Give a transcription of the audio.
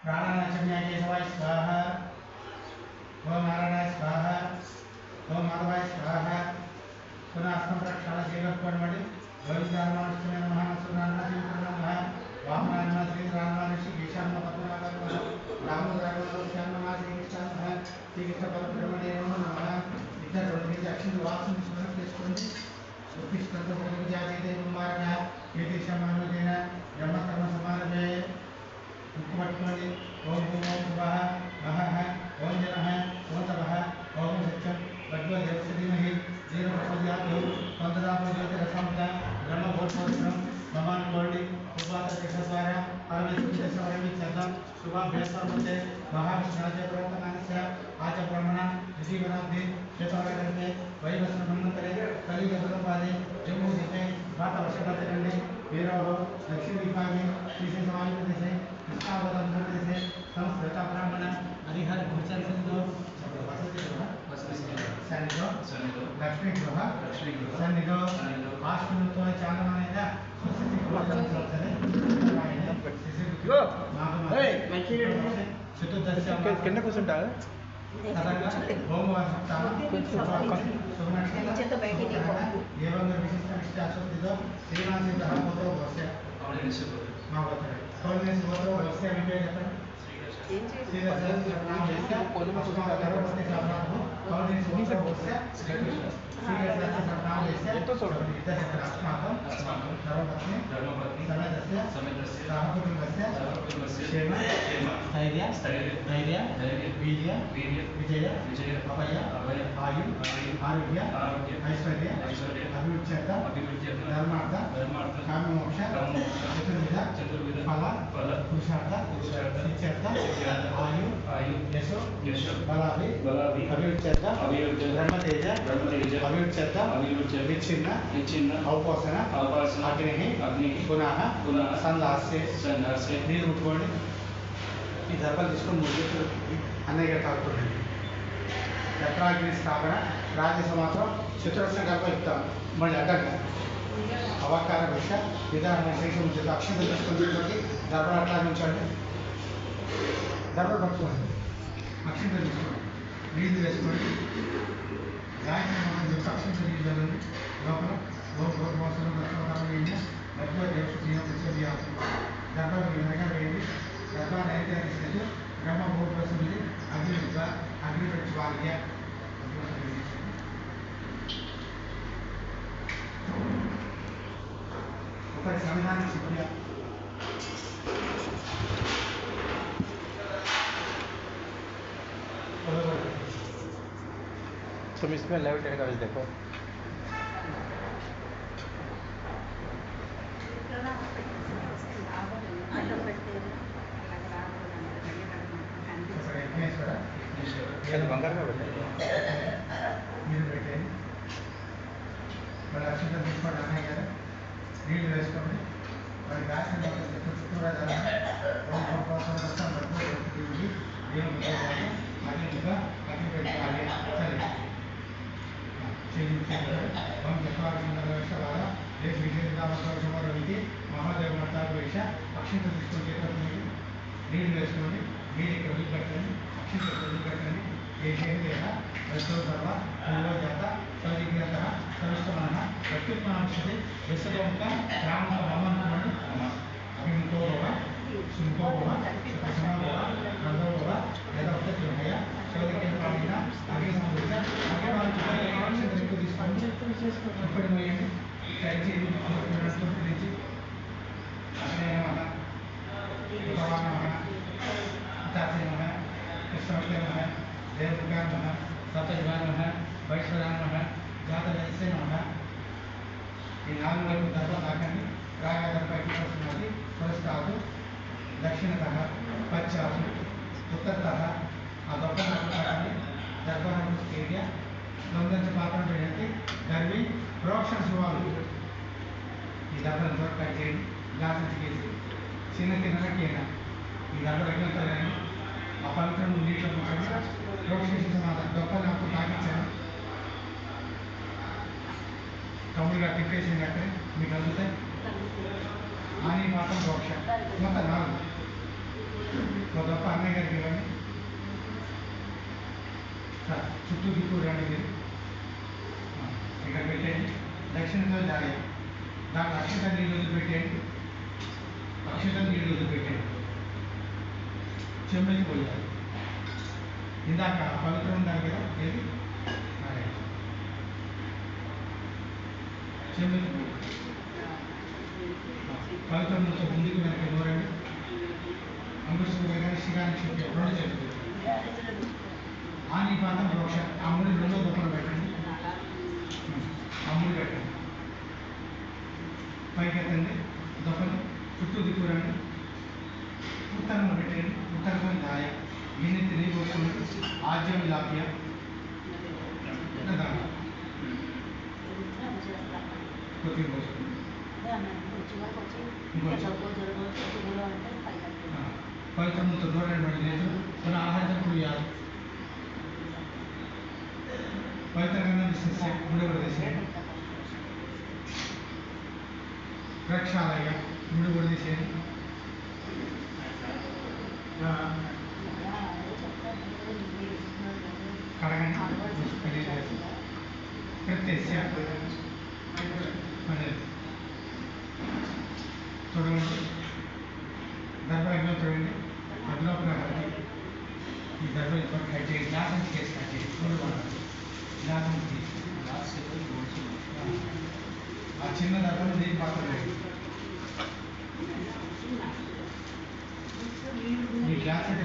प्राणानाचम्याय केशवाय स्वाहा ओम नारायणाय स्वाहा ओम माधवाय स्वाहा पुनः अस्तं प्रक्षाళన చేయగలుగుకోండి గోవిందానమాస్తునే నమః సునానాజీవన నమః వామనాయ నమః శ్రీరామాయ శ్రీకృష్ణ పద్మనాభాయ రామోదరాయ నమః శ్రీకృష్ణ శ్రీకృష్ణ పరబ్రహ్మణే నమః ఇద్దరు రెండు అక్షంతులు వాసన స్మరణ చేసుకోండి ఉత్తిష్టంతో ప్రతిజాతే కుమారణ ఏదిశమానుదేన బ్రహ్మకర్మ సమారభే ముఖ్యమట్టుకోండి ఓం ఓం శుభః మహః ఓం జనః ఓం తపః ఓం సత్యం భగవ దేవసధీమహి జీవ ప్రచోదయాత్ పంచదాప జ్యోతిరసంత బ్రహ్మ భూతోత్సవం మమానుకోండి ఉపవాస చక్రద్వార పరమేశ్వరం చేద్దాం శుభాభ్యాసంతే మహావిష్ణురాజ ప్రవర్తనాన్య ఆచ బ్రహ్మణ జీవనాబ్ది చేతవరగంటే వైవస్న మన్మంతరే కలియుగ సులభాదే జమ్మూ దిశే భాత వర్షపతిరండి వీరోహో దక్షిణ విభాగే శ్రీ సమాజ ప్రదేశే कृष्णावतंत्र प्रदेशे संस्कृत ब्राह्मण हरिहर भूषण सिंधु सन्निधो लक्ष्मी गृह सन्निधो आश्रमतो चांदमानेद सुसिद्धि गोवर्धन सत्सरे चतुर्दश किन्ने కూర్చుంటా विजय अभय आयु आरोग्य ऐश्वर्य अभिवृद्ध्यर्थ धर्मार्थ काममोक्ष चतुर्विध फल पुरुषार्थ सिद्ध्यर्थ आयु यशो बलाभि अभिवृद्ध्यर्थ ब्रह्मतेज अभिवृद्ध्यर्थ विच्छिन्न अवपोषण अग्नि पुनः संदास्य नीరు ముట్టుకోండి ఈ దర్భలు తీసుకొని ముగ్గురు అన్నయ్య కాకుండా యత్రాగ్ని స్థాపన రాజస మాత్రం చతురస్ర గర్భ ఇస్తాం మళ్ళీ అడ్డంగా అవకార విష విధాన శేషం అక్షంత తీసుకొని దర్భలు అట్లా ఉంచండి దర్భలు పట్టుకోండి అక్షంత తీసుకోండి నీళ్ళు వేసుకోండి గాయత్రి మనం చెప్పి అక్షంత నీళ్ళు చల్లండి లోపల గోపమోసనం గర్భం వినగా వేయండి గర్భాన్ని అయితే తీసుకెళ్ళి బ్రహ్మ భూపస్తుంది అగ్ని ప్రతిపాల్య ఒకటి సంవిధానం శుక్రియ तुम इसमें लाइव टेलीकास्ट देखो బంగారు మీరు పెట్టండి మళ్ళీ అక్షంత తీసుకోండి అన్నయ్య గారు నీళ్ళు వేసుకోండి మరి గాయత్రి చుట్టూరా అగ్నిగా అగ్ని పెట్టాలి చతుర్వేష మహాదేవ మతావేష అక్షంత తీసుకొని నీళ్ళు వేసుకోండి నీళ్ళు ఇక్కడ వదిలిపెట్టండి అక్షంత వదిలిపెట్టండి ఏ చేత వస్తు సర్వ పూర్వ జాత సవిజ్ఞత సవిష్టమైన ప్రత్యుత్పన్నక్షతే విశ్వముఖ రామ మమనుకోండి అభిముఖో సుముఖో సుఖసమో నందోవ యథోక్తయ శోధికే పాడిన అగ్ని సంబంధిత అగ్ని వారికి తీసుకొని ఇప్పుడు వేయండి కలిసి అనుకున్నట్టు అగ్నేయ నమః భగవాన్ నమః అతాసే నమః కృష్ణవతే నమః देवकाय नमः सतयुगाय नमः वैश्वराय नमः जातवेदसे नमः ఈ నాలుగు వైపు దర్భ తాకండి రాగదర్భకి వస్తున్నది పురస్కాదు దక్షిణతః పశ్చాత్తు ఉత్తరతః ఆ దొప్పను తాకండి దర్భను ఏరియా దొంగంచ పాత్ర పెట్టి దర్వి ప్రోక్షణ శివాలు ఈ దర్భను కట్ చేయండి గ్లాస్ చేసి చిన్న కిందన ఈ దర్భ రగిలించాలని ఆ పవిత్రం నీటిలో ప్రోక్షణ దొప్పలు నాకు తాగించాను కమ్ములుగా తిప్పేసింది అక్కడే మీకు అందుతాయి ఆని మాత్రం మోక్ష మొత్తం 4 దిక్కు రండి మీరు. ఇక్కడ పెట్టండి. దక్షిణతో దాడి దాని అక్షత నీళ్ళు వదిలిపెట్టండి. అక్షత నీళ్ళు వదిలిపెట్టండి. చెంబుకి పోయాలి. ఇందాక పవిత్రం ఉండాలి కదా, ఏది చెంబుకి పోయి పవిత్రం నుంచి ముందుకు వెనక్కి దూరండి. అంగుష్టి కానీ శిఖాన్ని చూపి రెండు చెప్తుంది. ఆని పాదం రోక్ష అమ్ముడి రెండో దొక్కలు పెట్టండి. అమ్ముడు పెట్టండి. పైకి ఎత్తండి. దొక్కలు చుట్టూ దిక్కురండి. ఉత్తరంలో పెట్టండి. ఉత్తరంలో దాయ గిన్నెత్తి నీరు వస్తుంది. ఆజ్యం లాభ్య కొద్దిగా పోస్తుంది. పవిత్రంతో దూరం లేదు. మన ఆహారం కురియాలి. పవిత్రంగా సస్య మూడవ దేశం ప్రక్షాళయ మూడవ దేశం కడగండి. ప్రత్యక్ష చూడండి. దర్భాగ్యం చూడండి. అగ్లోపన ఈ దర్భ కట్ చేసి గ్లాసం కేసు కట్ చేసి చూడమన్నారు. గ్లాసం ఆ చిన్న దర్భను దీని పక్కన ఈ గ్లాస్ అంటే